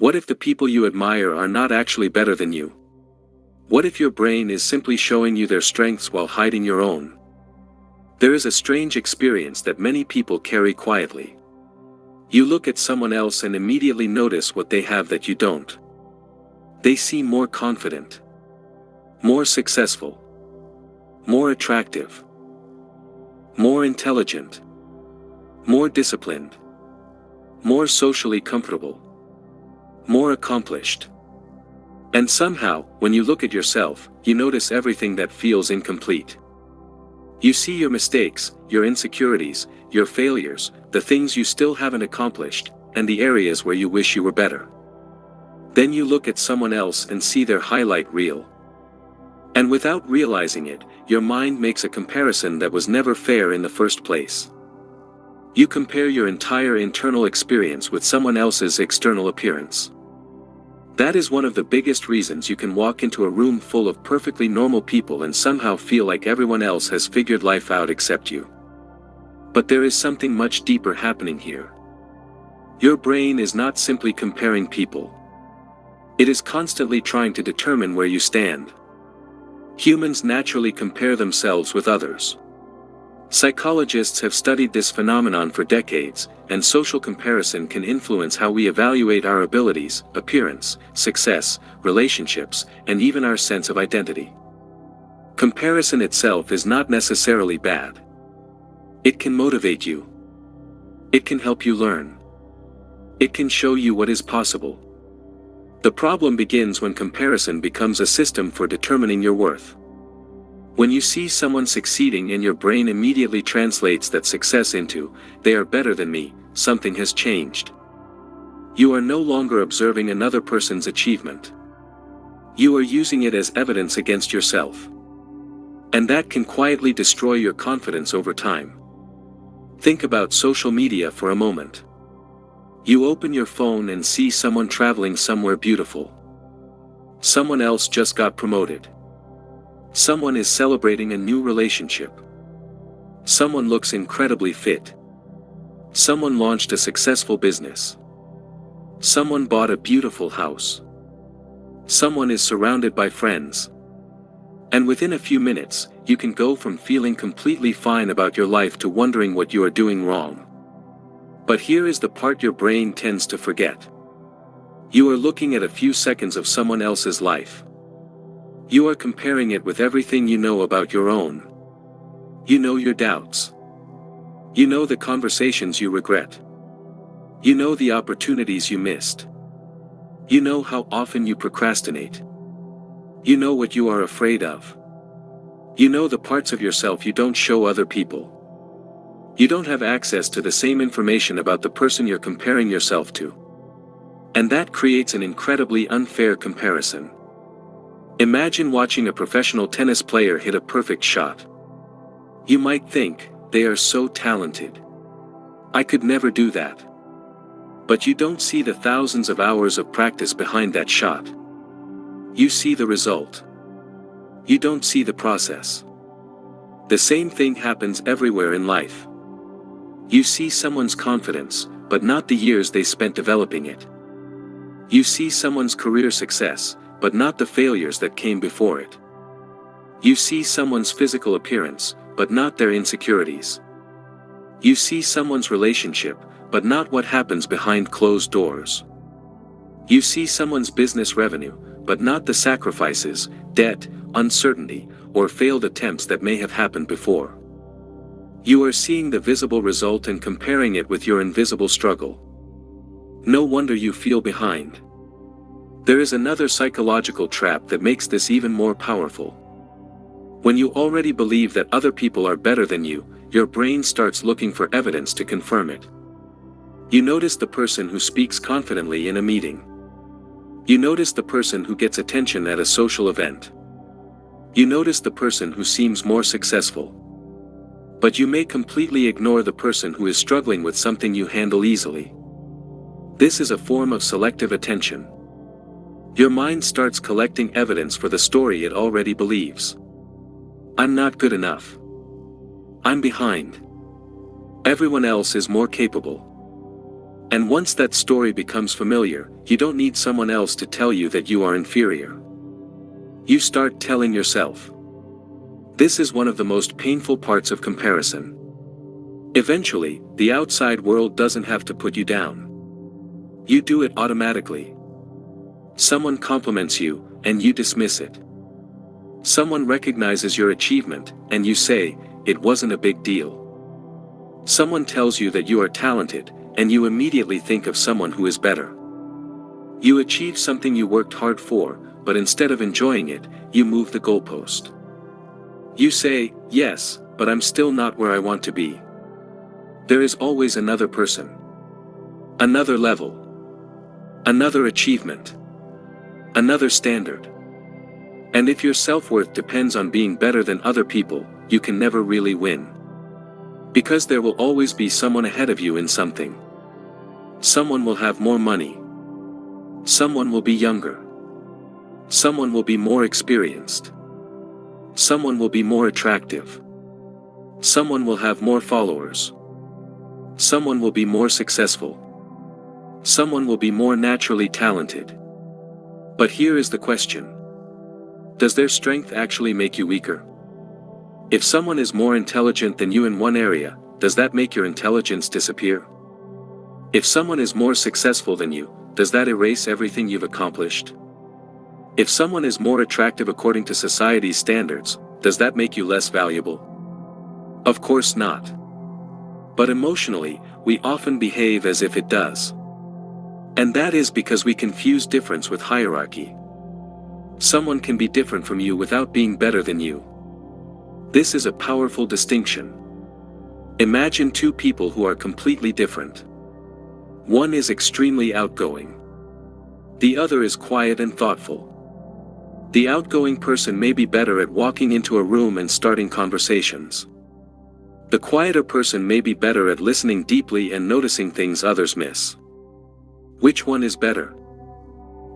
What if the people you admire are not actually better than you? What if your brain is simply showing you their strengths while hiding your own? There is a strange experience that many people carry quietly. You look at someone else and immediately notice what they have that you don't. They seem more confident, more successful, more attractive, more intelligent, more disciplined, more socially comfortable, more accomplished. And somehow, when you look at yourself, you notice everything that feels incomplete. You see your mistakes, your insecurities, your failures, the things you still haven't accomplished, and the areas where you wish you were better. Then you look at someone else and see their highlight reel. And without realizing it, your mind makes a comparison that was never fair in the first place. You compare your entire internal experience with someone else's external appearance. That is one of the biggest reasons you can walk into a room full of perfectly normal people and somehow feel like everyone else has figured life out except you. But there is something much deeper happening here. Your brain is not simply comparing people. It is constantly trying to determine where you stand. Humans naturally compare themselves with others. Psychologists have studied this phenomenon for decades, and social comparison can influence how we evaluate our abilities, appearance, success, relationships, and even our sense of identity. Comparison itself is not necessarily bad. It can motivate you. It can help you learn. It can show you what is possible. The problem begins when comparison becomes a system for determining your worth. When you see someone succeeding and your brain immediately translates that success into, "They are better than me," something has changed. You are no longer observing another person's achievement. You are using it as evidence against yourself. And that can quietly destroy your confidence over time. Think about social media for a moment. You open your phone and see someone traveling somewhere beautiful. Someone else just got promoted. Someone is celebrating a new relationship. Someone looks incredibly fit. Someone launched a successful business. Someone bought a beautiful house. Someone is surrounded by friends. And within a few minutes, you can go from feeling completely fine about your life to wondering what you are doing wrong. But here is the part your brain tends to forget. You are looking at a few seconds of someone else's life. You are comparing it with everything you know about your own. You know your doubts. You know the conversations you regret. You know the opportunities you missed. You know how often you procrastinate. You know what you are afraid of. You know the parts of yourself you don't show other people. You don't have access to the same information about the person you're comparing yourself to. And that creates an incredibly unfair comparison. Imagine watching a professional tennis player hit a perfect shot. You might think, "They are so talented. I could never do that." But you don't see the thousands of hours of practice behind that shot. You see the result. You don't see the process. The same thing happens everywhere in life. You see someone's confidence, but not the years they spent developing it. You see someone's career success, but not the failures that came before it. You see someone's physical appearance, but not their insecurities. You see someone's relationship, but not what happens behind closed doors. You see someone's business revenue, but not the sacrifices, debt, uncertainty, or failed attempts that may have happened before. You are seeing the visible result and comparing it with your invisible struggle. No wonder you feel behind. There is another psychological trap that makes this even more powerful. When you already believe that other people are better than you, your brain starts looking for evidence to confirm it. You notice the person who speaks confidently in a meeting. You notice the person who gets attention at a social event. You notice the person who seems more successful. But you may completely ignore the person who is struggling with something you handle easily. This is a form of selective attention. Your mind starts collecting evidence for the story it already believes. I'm not good enough. I'm behind. Everyone else is more capable. And once that story becomes familiar, you don't need someone else to tell you that you are inferior. You start telling yourself. This is one of the most painful parts of comparison. Eventually, the outside world doesn't have to put you down. You do it automatically. Someone compliments you, and you dismiss it. Someone recognizes your achievement, and you say, "It wasn't a big deal." Someone tells you that you are talented, and you immediately think of someone who is better. You achieve something you worked hard for, but instead of enjoying it, you move the goalpost. You say, "Yes, but I'm still not where I want to be." There is always another person. Another level. Another achievement. Another standard. And if your self-worth depends on being better than other people, you can never really win. Because there will always be someone ahead of you in something. Someone will have more money. Someone will be younger. Someone will be more experienced. Someone will be more attractive. Someone will have more followers. Someone will be more successful. Someone will be more naturally talented. But here is the question. Does their strength actually make you weaker? If someone is more intelligent than you in one area, does that make your intelligence disappear? If someone is more successful than you, does that erase everything you've accomplished? If someone is more attractive according to society's standards, does that make you less valuable? Of course not. But emotionally, we often behave as if it does. And that is because we confuse difference with hierarchy. Someone can be different from you without being better than you. This is a powerful distinction. Imagine two people who are completely different. One is extremely outgoing. The other is quiet and thoughtful. The outgoing person may be better at walking into a room and starting conversations. The quieter person may be better at listening deeply and noticing things others miss. Which one is better?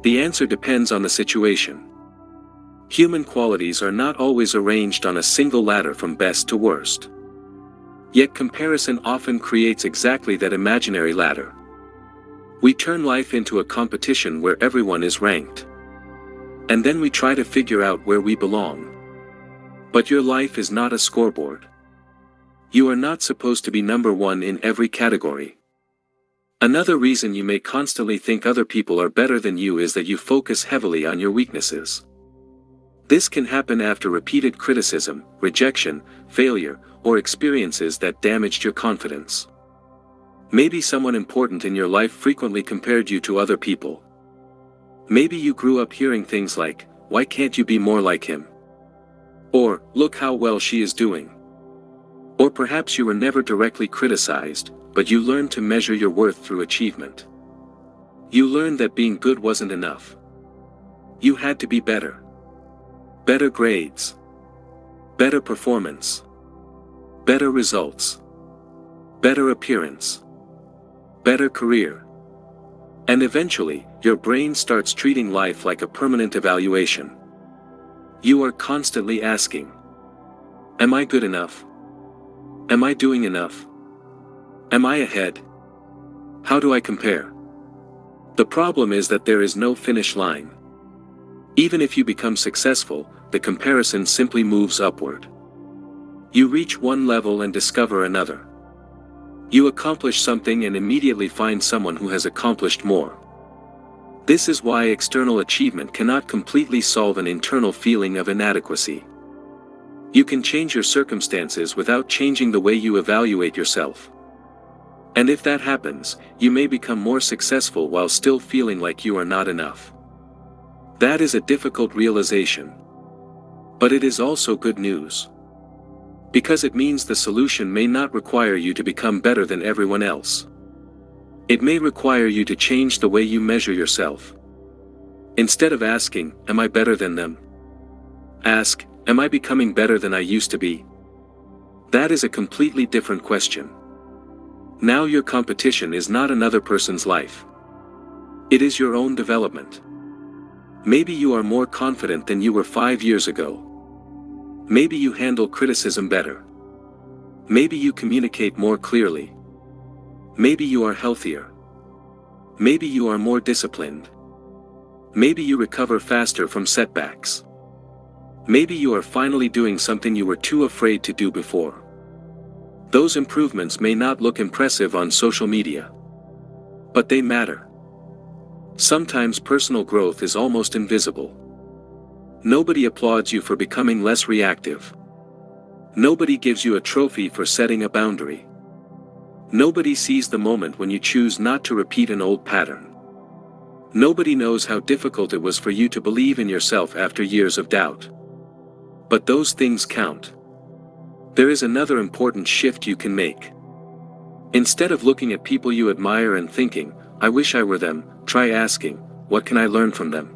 The answer depends on the situation. Human qualities are not always arranged on a single ladder from best to worst. Yet comparison often creates exactly that imaginary ladder. We turn life into a competition where everyone is ranked. And then we try to figure out where we belong. But your life is not a scoreboard. You are not supposed to be number one in every category. Another reason you may constantly think other people are better than you is that you focus heavily on your weaknesses. This can happen after repeated criticism, rejection, failure, or experiences that damaged your confidence. Maybe someone important in your life frequently compared you to other people. Maybe you grew up hearing things like, "Why can't you be more like him?" Or, "Look how well she is doing." Or perhaps you were never directly criticized, but you learned to measure your worth through achievement. You learned that being good wasn't enough. You had to be better. Better grades. Better performance. Better results. Better appearance. Better career. And eventually, your brain starts treating life like a permanent evaluation. You are constantly asking, "Am I good enough? Am I doing enough? Am I ahead? How do I compare?" The problem is that there is no finish line. Even if you become successful, the comparison simply moves upward. You reach one level and discover another. You accomplish something and immediately find someone who has accomplished more. This is why external achievement cannot completely solve an internal feeling of inadequacy. You can change your circumstances without changing the way you evaluate yourself. And if that happens, you may become more successful while still feeling like you are not enough. That is a difficult realization. But it is also good news. Because it means the solution may not require you to become better than everyone else. It may require you to change the way you measure yourself. Instead of asking, "Am I better than them?" ask, "Am I becoming better than I used to be?" That is a completely different question. Now your competition is not another person's life. It is your own development. Maybe you are more confident than you were 5 years ago. Maybe you handle criticism better. Maybe you communicate more clearly. Maybe you are healthier. Maybe you are more disciplined. Maybe you recover faster from setbacks. Maybe you are finally doing something you were too afraid to do before. Those improvements may not look impressive on social media, but they matter. Sometimes personal growth is almost invisible. Nobody applauds you for becoming less reactive. Nobody gives you a trophy for setting a boundary. Nobody sees the moment when you choose not to repeat an old pattern. Nobody knows how difficult it was for you to believe in yourself after years of doubt. But those things count. There is another important shift you can make. Instead of looking at people you admire and thinking, "I wish I were them," try asking, "What can I learn from them?"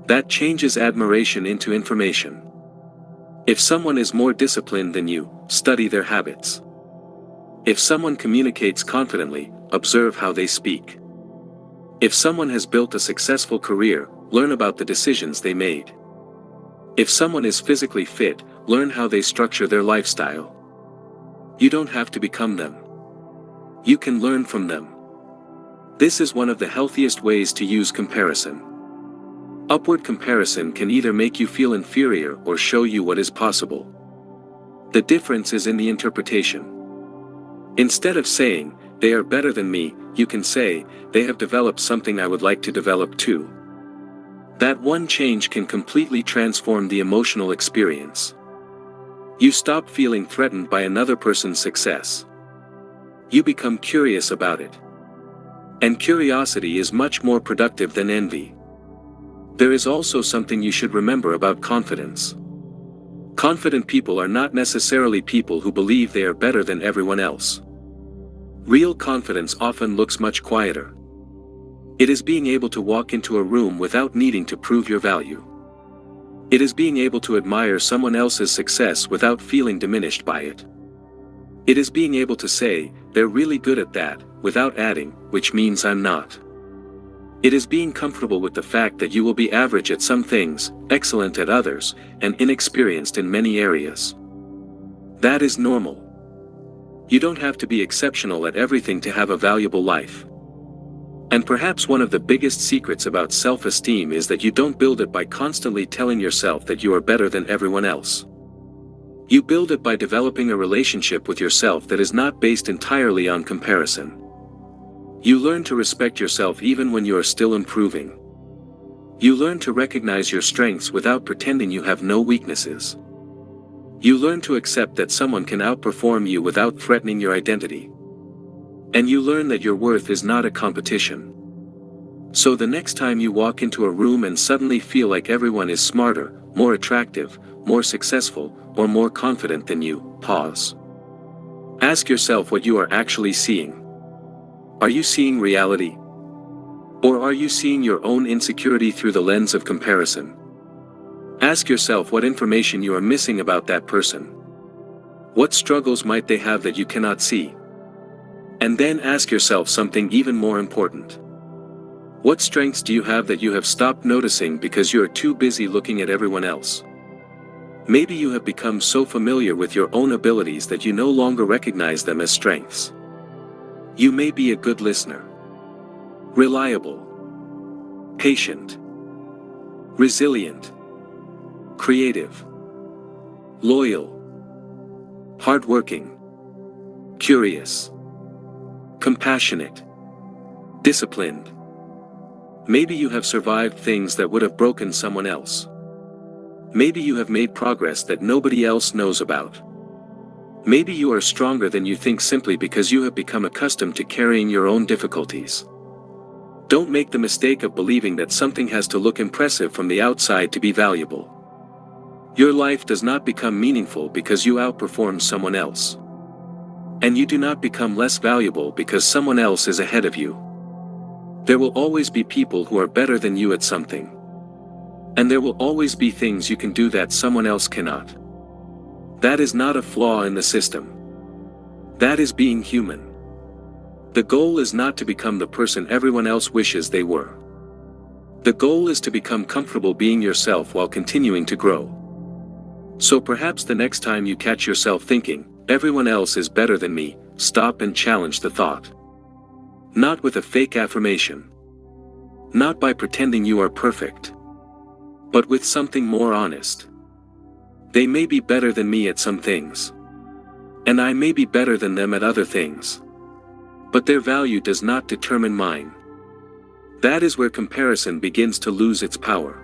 That changes admiration into information. If someone is more disciplined than you, study their habits. If someone communicates confidently, observe how they speak. If someone has built a successful career, learn about the decisions they made. If someone is physically fit, learn how they structure their lifestyle. You don't have to become them. You can learn from them. This is one of the healthiest ways to use comparison. Upward comparison can either make you feel inferior or show you what is possible. The difference is in the interpretation. Instead of saying, "They are better than me," you can say, "They have developed something I would like to develop too." That one change can completely transform the emotional experience. You stop feeling threatened by another person's success. You become curious about it. And curiosity is much more productive than envy. There is also something you should remember about confidence. Confident people are not necessarily people who believe they are better than everyone else. Real confidence often looks much quieter. It is being able to walk into a room without needing to prove your value. It is being able to admire someone else's success without feeling diminished by it. It is being able to say, "They're really good at that," without adding, "which means I'm not." It is being comfortable with the fact that you will be average at some things, excellent at others, and inexperienced in many areas. That is normal. You don't have to be exceptional at everything to have a valuable life. And perhaps one of the biggest secrets about self-esteem is that you don't build it by constantly telling yourself that you are better than everyone else. You build it by developing a relationship with yourself that is not based entirely on comparison. You learn to respect yourself even when you are still improving. You learn to recognize your strengths without pretending you have no weaknesses. You learn to accept that someone can outperform you without threatening your identity. And you learn that your worth is not a competition. So the next time you walk into a room and suddenly feel like everyone is smarter, more attractive, more successful, or more confident than you, pause. Ask yourself what you are actually seeing. Are you seeing reality? Or are you seeing your own insecurity through the lens of comparison? Ask yourself what information you are missing about that person. What struggles might they have that you cannot see? And then ask yourself something even more important. What strengths do you have that you have stopped noticing because you are too busy looking at everyone else? Maybe you have become so familiar with your own abilities that you no longer recognize them as strengths. You may be a good listener, reliable, patient, resilient, creative, loyal, hardworking, curious, compassionate, disciplined. Maybe you have survived things that would have broken someone else. Maybe you have made progress that nobody else knows about. Maybe you are stronger than you think simply because you have become accustomed to carrying your own difficulties. Don't make the mistake of believing that something has to look impressive from the outside to be valuable. Your life does not become meaningful because you outperform someone else. And you do not become less valuable because someone else is ahead of you. There will always be people who are better than you at something. And there will always be things you can do that someone else cannot. That is not a flaw in the system. That is being human. The goal is not to become the person everyone else wishes they were. The goal is to become comfortable being yourself while continuing to grow. So perhaps the next time you catch yourself thinking, "Everyone else is better than me," stop and challenge the thought. Not with a fake affirmation. Not by pretending you are perfect. But with something more honest. They may be better than me at some things. And I may be better than them at other things. But their value does not determine mine. That is where comparison begins to lose its power.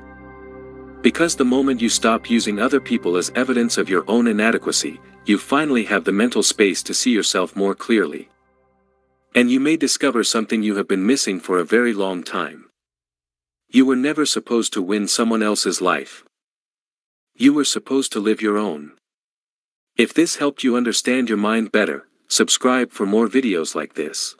Because the moment you stop using other people as evidence of your own inadequacy, you finally have the mental space to see yourself more clearly. And you may discover something you have been missing for a very long time. You were never supposed to win someone else's life. You were supposed to live your own. If this helped you understand your mind better, subscribe for more videos like this.